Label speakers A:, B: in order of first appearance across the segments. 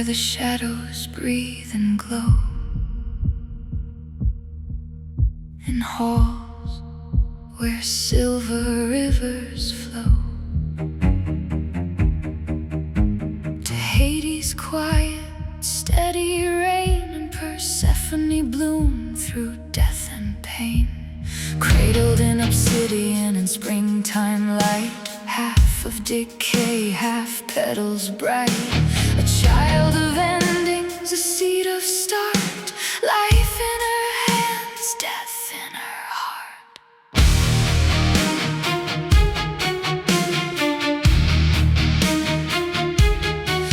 A: where the shadows breathe and glow, in halls where silver rivers flow, to Hades' quiet, steady rain, and Persephone bloom through death and pain. Cradled in obsidian and springtime light, half of decay, half petals bright. A child of endings, a seed of start, life in her hands, death in her heart.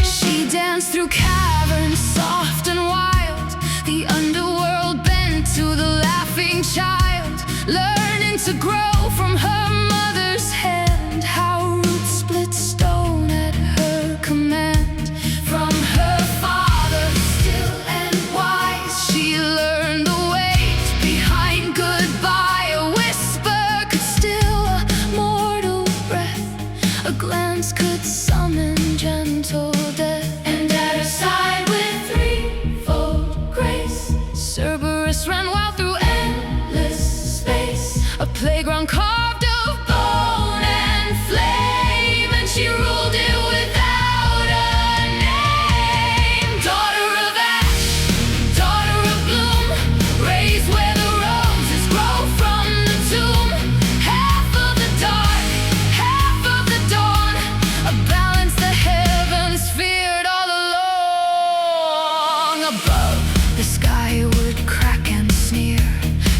A: She danced through caverns soft and wild, the underworld bent to the laughing child, learning to grow from her mother's hand, how roots split stone at her command. From her father, still and wise, she learned the weight behind goodbye. A whisper could still a mortal breath, a glance could summon gentle death. And at her side with threefold grace, Cerberus ran wild through endless space, a playground carved of bone and flame, and she ruled it without a name. Daughter of ash, daughter of bloom, raised where the roses grow from the tomb. Half of the dark, half of the dawn, a balance the heavens feared all along. Above, the sky would crack and sneer,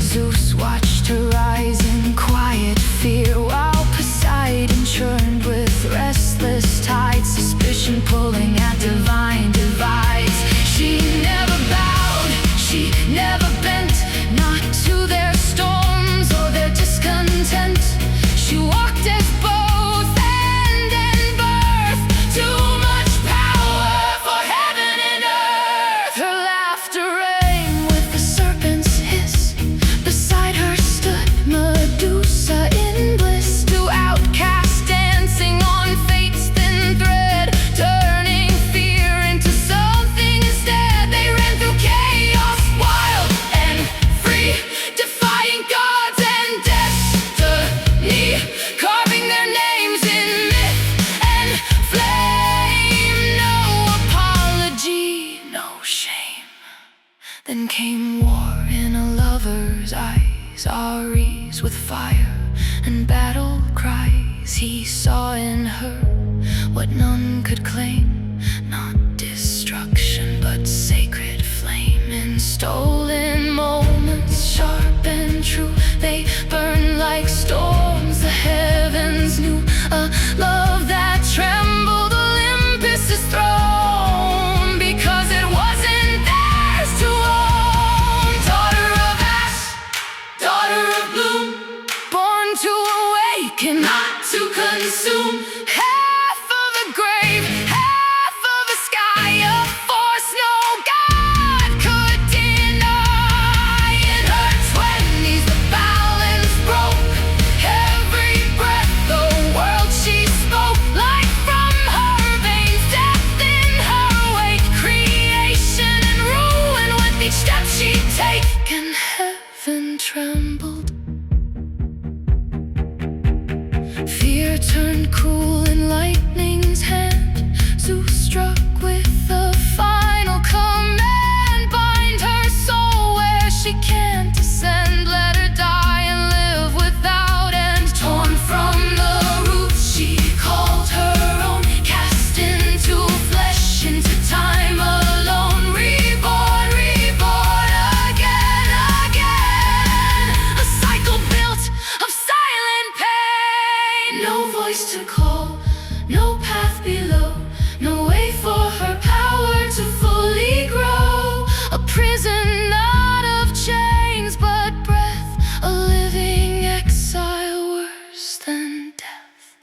A: Zeus watched her rise in quiet fear, while Poseidon churned with restless tides, suspicion pulling at divine divides. She never bowed, she never bent, not to their storms or their discontent. She walked as both end and birth, too much power for heaven and earth. Her laughter rang with the serpent's hiss, beside her stood Medusa in bliss, two outcasts dancing on fate's thin thread, turning fear into something instead. They ran through chaos, wild and free, defying gods and destiny, carving their names in myth and flame. No apology, no shame. Then came war in a lover's eyes, Ares with fire and battle cries. He saw in her what none could claim, not destruction but sacred flame. In stolen moments, sharp and true, they burn like storms the heavens knew, a love that trembled Olympus' throne, because it wasn't theirs to own. Daughter of ash, daughter of bloom, born to awaken, not to consume. Half of the grave, half of the sky, a force no god could deny. In her 20s, the balance broke, every breath the world she spoke. Life from her veins, death in her wake, creation and ruin with each step she'd take. And heaven trembled, fear turned cruel in lightning's hand. Zeus struck with the final command, bind her soul where she can't descend, let her die and live without end. Torn from the roots she called her own, cast into flesh, into time alone, reborn, reborn again, again. A cycle built of silent pain, no voice to call, no path below, no way for her power to fully grow. A prison not of chains but breath, a living exile worse than death.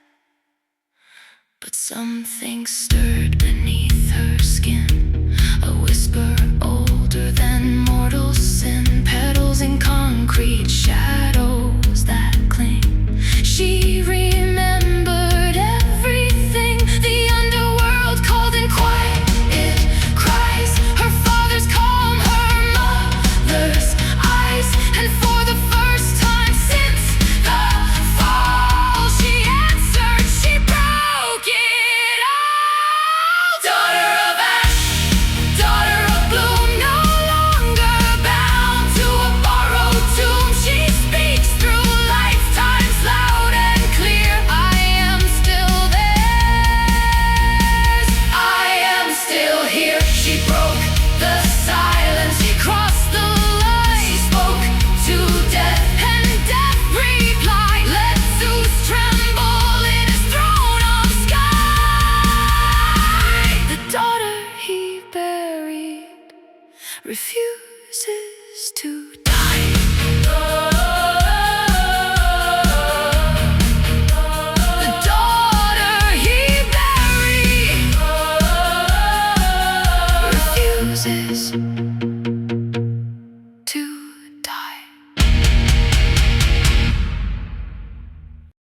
A: But something stirred beneath her skin, a whisper older than mortal sin, petals in concrete, shadows that cling. She remembered everything the underworld called in quiet. It refuses to die.